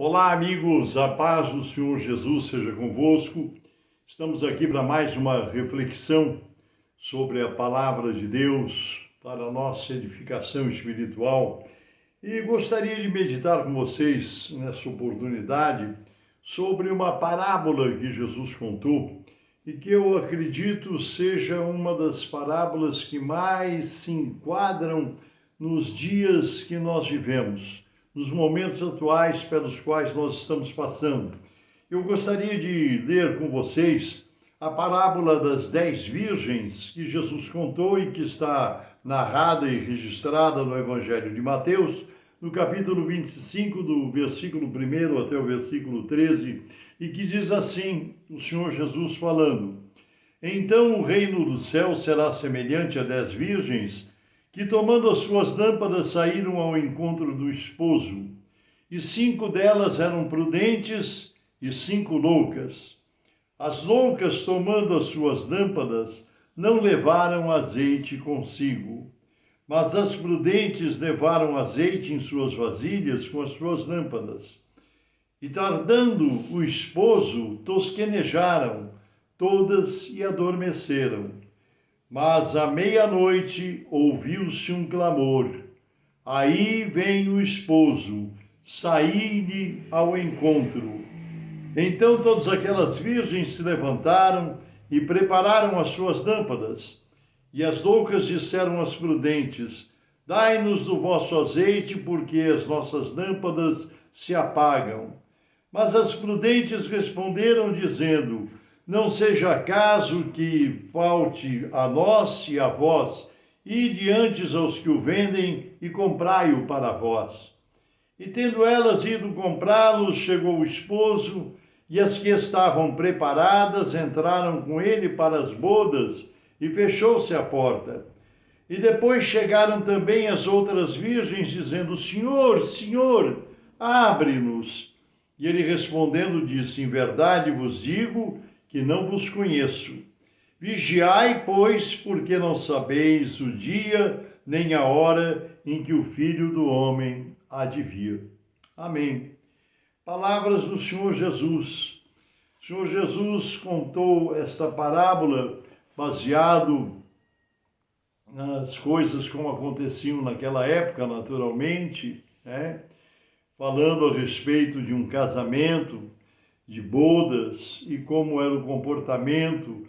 Olá, amigos, a paz do Senhor Jesus seja convosco. Estamos aqui para mais uma reflexão sobre a palavra de Deus para a nossa edificação espiritual. E gostaria de meditar com vocês nessa oportunidade sobre uma parábola que Jesus contou e que eu acredito seja uma das parábolas que mais se enquadram nos dias que nós vivemos, nos momentos atuais pelos quais nós estamos passando. Eu gostaria de ler com vocês a parábola das 10 virgens que Jesus contou e que está narrada e registrada no Evangelho de Mateus, no capítulo 25, do versículo 1 até o versículo 13, e que diz assim, o Senhor Jesus falando: Então o reino do céu será semelhante a 10 virgens, que tomando as suas lâmpadas saíram ao encontro do esposo. E 5 delas eram prudentes e 5 loucas. As loucas, tomando as suas lâmpadas, não levaram azeite consigo, mas as prudentes levaram azeite em suas vasilhas com as suas lâmpadas. E tardando o esposo, tosquenejaram todas e adormeceram. Mas à meia-noite ouviu-se um clamor: Aí vem o esposo, saí-lhe ao encontro. Então todas aquelas virgens se levantaram e prepararam as suas lâmpadas. E as loucas disseram às prudentes: Dai-nos do vosso azeite, porque as nossas lâmpadas se apagam. Mas as prudentes responderam, dizendo: Não seja caso que falte a nós e a vós, ide antes aos que o vendem e comprai-o para vós. E tendo elas ido comprá-lo, chegou o esposo, e as que estavam preparadas entraram com ele para as bodas, e fechou-se a porta. E depois chegaram também as outras virgens, dizendo: Senhor, Senhor, abre-nos. E ele respondendo disse: Em verdade vos digo que não vos conheço. Vigiai, pois, porque não sabeis o dia nem a hora em que o Filho do Homem há de vir. Amém. Palavras do Senhor Jesus. O Senhor Jesus contou esta parábola baseado nas coisas como aconteciam naquela época, naturalmente, falando a respeito de um casamento, de bodas e como era o comportamento.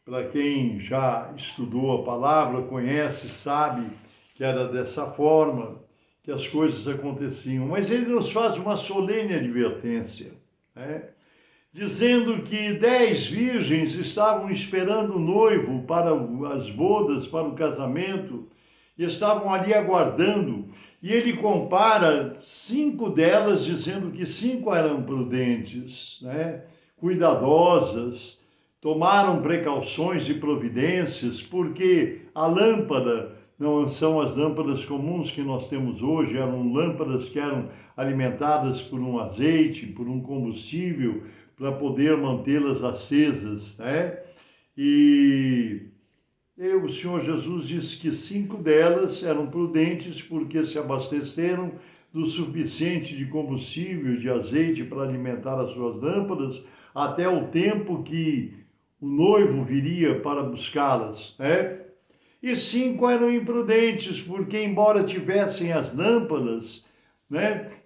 Para quem já estudou a palavra, conhece, sabe que era dessa forma que as coisas aconteciam. Mas ele nos faz uma solene advertência, dizendo que 10 virgens estavam esperando o noivo para as bodas, para o casamento, e estavam ali aguardando. E ele compara 5 delas, dizendo que 5 eram prudentes, cuidadosas, tomaram precauções e providências, porque a lâmpada não são as lâmpadas comuns que nós temos hoje, eram lâmpadas que eram alimentadas por um azeite, por um combustível, para poder mantê-las acesas, E o Senhor Jesus disse que 5 delas eram prudentes porque se abasteceram do suficiente de combustível, de azeite para alimentar as suas lâmpadas, até o tempo que o noivo viria para buscá-las, E 5 eram imprudentes, porque embora tivessem as lâmpadas,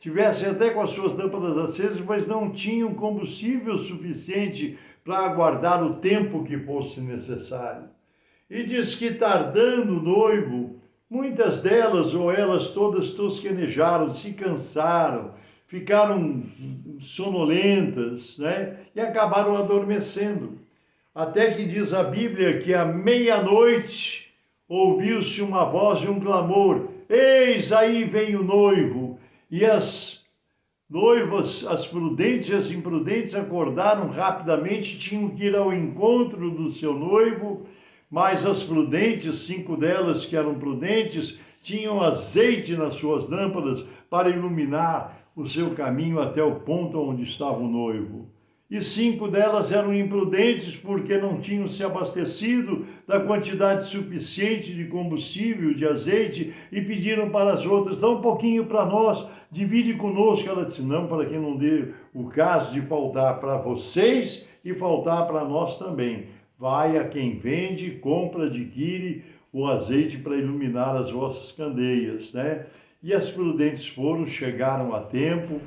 tivessem até com as suas lâmpadas acesas, mas não tinham combustível suficiente para aguardar o tempo que fosse necessário. E diz que tardando o noivo, muitas delas, ou elas todas tosquenejaram, se cansaram, ficaram sonolentas, E acabaram adormecendo. Até que diz a Bíblia que à meia-noite ouviu-se uma voz e um clamor: Eis aí vem o noivo! E as noivas, as prudentes e as imprudentes, acordaram rapidamente, tinham que ir ao encontro do seu noivo, mas as prudentes, 5 delas que eram prudentes, tinham azeite nas suas lâmpadas para iluminar o seu caminho até o ponto onde estava o noivo. e 5 delas eram imprudentes porque não tinham se abastecido da quantidade suficiente de combustível, de azeite, e pediram para as outras: dá um pouquinho para nós, divide conosco. Ela disse: não, para que não dê o caso de faltar para vocês e faltar para nós também. Vai a quem vende, compra, adquire o azeite para iluminar as vossas candeias, né? E as prudentes foram, chegaram a tempo,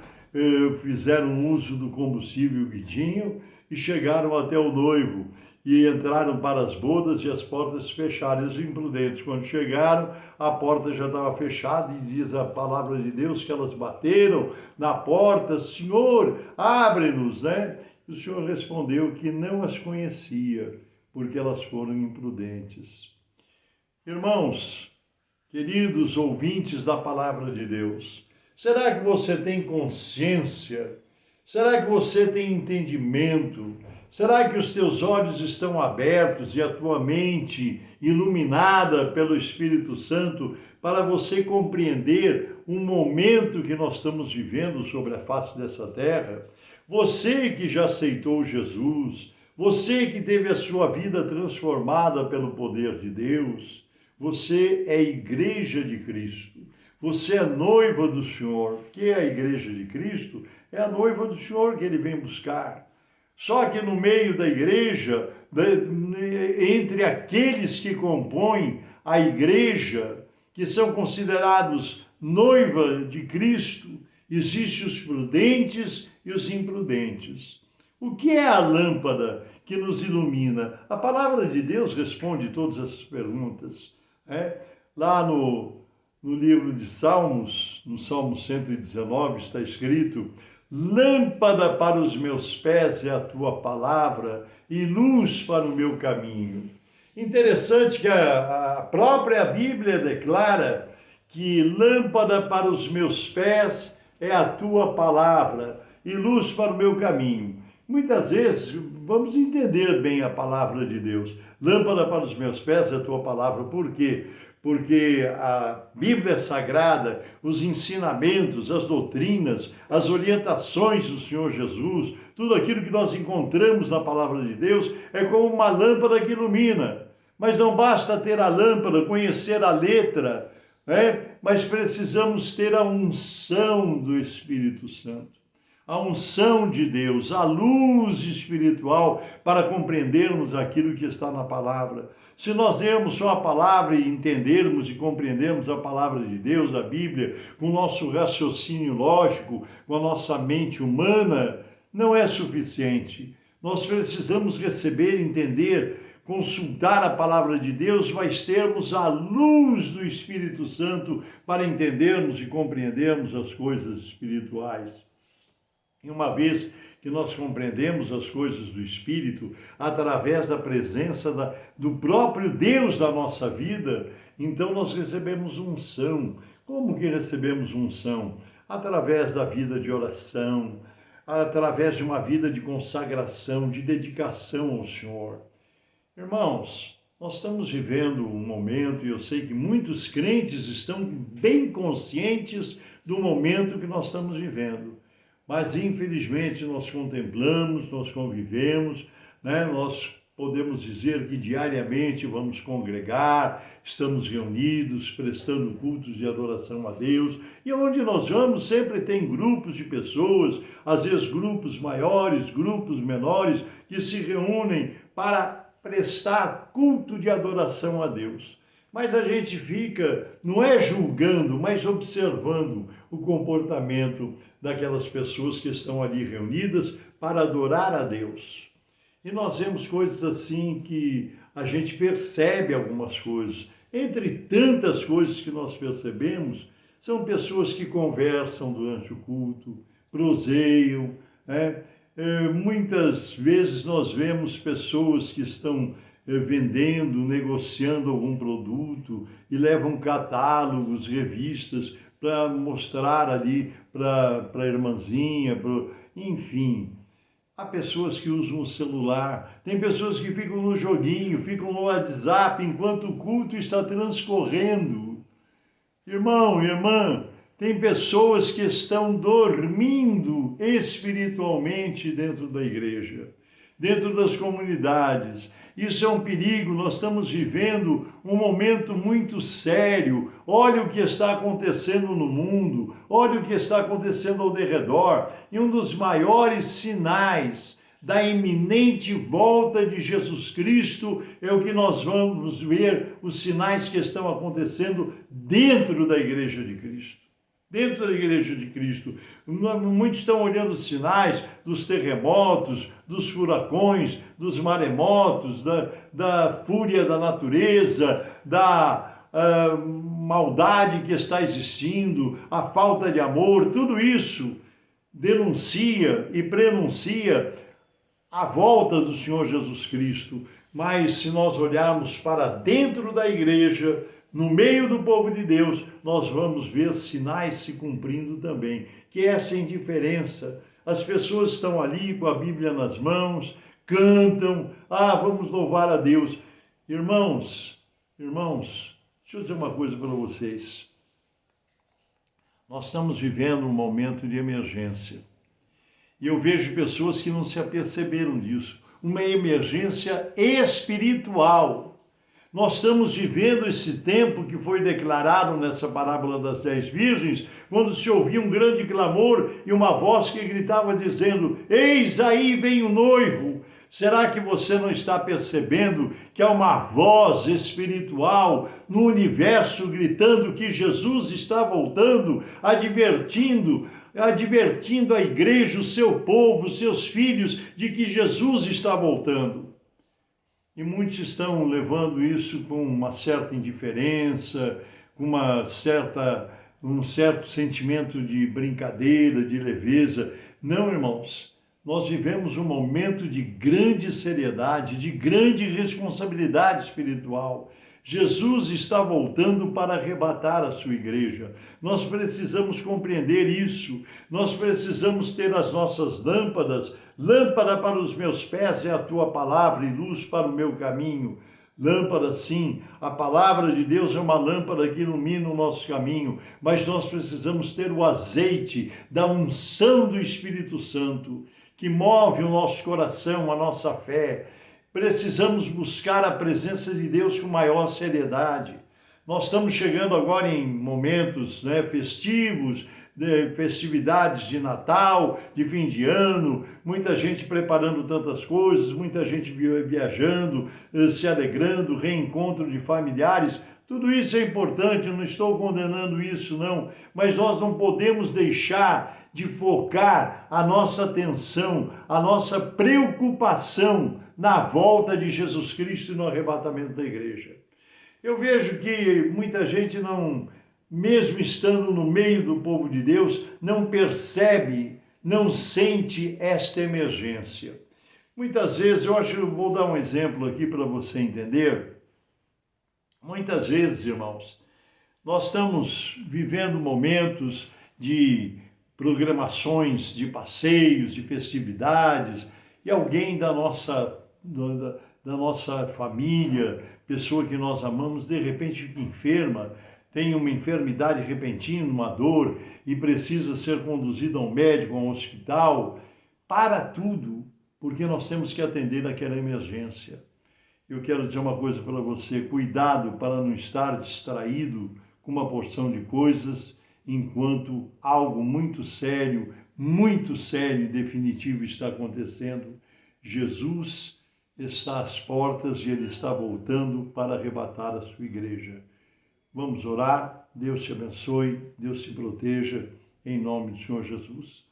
fizeram uso do combustível que tinham e chegaram até o noivo e entraram para as bodas e as portas fecharam. Os imprudentes, quando chegaram, a porta já estava fechada e diz a palavra de Deus que elas bateram na porta: Senhor, abre-nos, né? E o Senhor respondeu que não as conhecia, porque elas foram imprudentes. Irmãos, queridos ouvintes da palavra de Deus, será que você tem consciência? Será que você tem entendimento? Será que os teus olhos estão abertos e a tua mente iluminada pelo Espírito Santo para você compreender o momento que nós estamos vivendo sobre a face dessa terra? Você que já aceitou Jesus, você que teve a sua vida transformada pelo poder de Deus, você é igreja de Cristo. Você é noiva do Senhor. Que é a igreja de Cristo? É a noiva do Senhor que Ele vem buscar. Só que no meio da igreja, entre aqueles que compõem a igreja, que são considerados noiva de Cristo, existem os prudentes e os imprudentes. O que é a lâmpada que nos ilumina? A palavra de Deus responde todas essas perguntas. Lá no livro de Salmos, no Salmo 119, está escrito: lâmpada para os meus pés é a tua palavra e luz para o meu caminho. Interessante que a própria Bíblia declara que lâmpada para os meus pés é a tua palavra e luz para o meu caminho. Muitas vezes, vamos entender bem a palavra de Deus. Lâmpada para os meus pés é a tua palavra. Por quê? Porque a Bíblia Sagrada, os ensinamentos, as doutrinas, as orientações do Senhor Jesus, tudo aquilo que nós encontramos na palavra de Deus é como uma lâmpada que ilumina. Mas não basta ter a lâmpada, conhecer a letra, mas precisamos ter a unção do Espírito Santo. A unção de Deus, a luz espiritual para compreendermos aquilo que está na palavra. Se nós lermos só a palavra e entendermos e compreendermos a palavra de Deus, a Bíblia, com o nosso raciocínio lógico, com a nossa mente humana, não é suficiente. Nós precisamos receber, entender, consultar a palavra de Deus, mas termos a luz do Espírito Santo para entendermos e compreendermos as coisas espirituais. E uma vez que nós compreendemos as coisas do Espírito, através da presença do próprio Deus na nossa vida, então nós recebemos unção. Como que recebemos unção? Através da vida de oração, através de uma vida de consagração, de dedicação ao Senhor. Irmãos, nós estamos vivendo um momento, e eu sei que muitos crentes estão bem conscientes do momento que nós estamos vivendo. Mas, infelizmente, nós contemplamos, nós convivemos, nós podemos dizer que diariamente vamos congregar, estamos reunidos, prestando cultos de adoração a Deus. E onde nós vamos, sempre tem grupos de pessoas, às vezes grupos maiores, grupos menores, que se reúnem para prestar culto de adoração a Deus. Mas a gente fica, não é julgando, mas observando o comportamento daquelas pessoas que estão ali reunidas para adorar a Deus. E nós vemos coisas assim que a gente percebe algumas coisas. Entre tantas coisas que nós percebemos, são pessoas que conversam durante o culto, proseiam, muitas vezes nós vemos pessoas que estão vendendo, negociando algum produto e levam catálogos, revistas para mostrar ali para a irmãzinha, enfim. Há pessoas que usam o celular, tem pessoas que ficam no joguinho, ficam no WhatsApp enquanto o culto está transcorrendo. Irmão, irmã, Tem pessoas que estão dormindo espiritualmente dentro da igreja, dentro das comunidades. Isso é um perigo, nós estamos vivendo um momento muito sério. Olha o que está acontecendo no mundo, olha o que está acontecendo ao derredor. E um dos maiores sinais da iminente volta de Jesus Cristo é o que nós vamos ver, os sinais que estão acontecendo dentro da Igreja de Cristo. Dentro da Igreja de Cristo, muitos estão olhando os sinais dos terremotos, dos furacões, dos maremotos, da fúria da natureza, da maldade que está existindo, a falta de amor. Tudo isso denuncia e prenuncia a volta do Senhor Jesus Cristo. Mas se nós olharmos para dentro da igreja, no meio do povo de Deus, nós vamos ver sinais se cumprindo também, que é essa indiferença. As pessoas estão ali com a Bíblia nas mãos, cantam, vamos louvar a Deus. Irmãos, deixa eu dizer uma coisa para vocês. Nós estamos vivendo um momento de emergência. E eu vejo pessoas que não se aperceberam disso. Uma emergência espiritual. Nós estamos vivendo esse tempo que foi declarado nessa parábola das 10 virgens, quando se ouvia um grande clamor e uma voz que gritava dizendo: eis aí vem o noivo. Será que você não está percebendo que há uma voz espiritual no universo gritando que Jesus está voltando, advertindo a igreja, o seu povo, os seus filhos, de que Jesus está voltando? E muitos estão levando isso com uma certa indiferença, com um certo sentimento de brincadeira, de leveza. Não, irmãos, nós vivemos um momento de grande seriedade, de grande responsabilidade espiritual. Jesus está voltando para arrebatar a sua igreja. Nós precisamos compreender isso. Nós precisamos ter as nossas lâmpadas. Lâmpada para os meus pés é a tua palavra e luz para o meu caminho. Lâmpada, sim, a palavra de Deus é uma lâmpada que ilumina o nosso caminho, mas nós precisamos ter o azeite da unção do Espírito Santo, que move o nosso coração, a nossa fé. Precisamos buscar a presença de Deus com maior seriedade. Nós estamos chegando agora em momentos festivos, festividades de Natal, de fim de ano, muita gente preparando tantas coisas, muita gente viajando, se alegrando, reencontro de familiares. Tudo isso é importante, eu não estou condenando isso não, mas nós não podemos deixar de focar a nossa atenção, a nossa preocupação na volta de Jesus Cristo e no arrebatamento da igreja. Eu vejo que muita gente não, mesmo estando no meio do povo de Deus, não percebe, não sente esta emergência. Muitas vezes, eu vou dar um exemplo aqui para você entender. Muitas vezes, irmãos, nós estamos vivendo momentos de programações, de passeios, de festividades, e alguém da nossa família, pessoa que nós amamos, de repente fica enferma, tem uma enfermidade repentina, uma dor, e precisa ser conduzido a um médico, a um hospital. Para tudo, porque nós temos que atender aquela emergência. Eu quero dizer uma coisa para você: cuidado para não estar distraído com uma porção de coisas, enquanto algo muito sério e definitivo está acontecendo. Jesus está às portas e Ele está voltando para arrebatar a sua igreja. Vamos orar. Deus te abençoe, Deus te proteja, em nome do Senhor Jesus.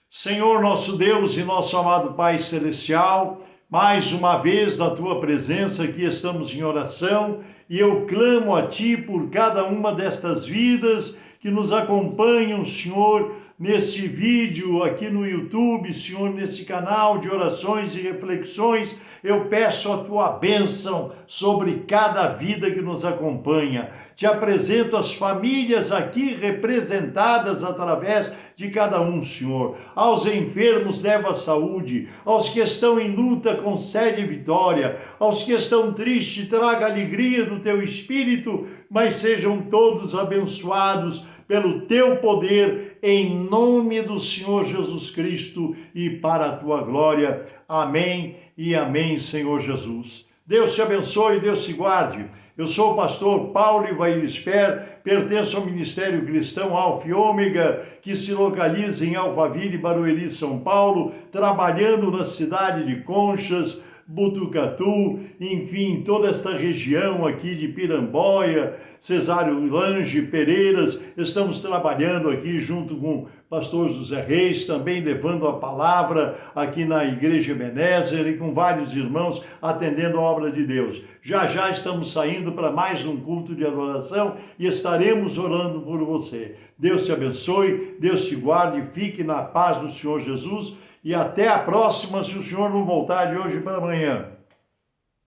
Senhor, nosso Deus e nosso amado Pai Celestial, mais uma vez na Tua presença aqui estamos em oração e eu clamo a Ti por cada uma destas vidas que nos acompanham, Senhor, neste vídeo aqui no YouTube, Senhor, nesse canal de orações e reflexões. Eu peço a Tua bênção sobre cada vida que nos acompanha. Te apresento as famílias aqui representadas através de cada um, Senhor. Aos enfermos, leva a saúde. Aos que estão em luta, concede vitória. Aos que estão tristes, traga a alegria do Teu Espírito, mas sejam todos abençoados pelo teu poder, em nome do Senhor Jesus Cristo e para a tua glória. Amém e amém, Senhor Jesus. Deus te abençoe, Deus te guarde. Eu sou o pastor Paulo Ivair Sper, pertenço ao Ministério Cristão Alfa e Ômega, que se localiza em Alphaville, Barueri, São Paulo, trabalhando na cidade de Conchas, Botucatu, enfim, toda essa região aqui de Piramboia, Cesário Lange, Pereiras. Estamos trabalhando aqui junto com o pastor José Reis, também levando a palavra aqui na Igreja Ebenezer e com vários irmãos atendendo a obra de Deus. Já já estamos saindo para mais um culto de adoração e estaremos orando por você. Deus te abençoe, Deus te guarde, fique na paz do Senhor Jesus. E até a próxima, se o Senhor não voltar de hoje para amanhã.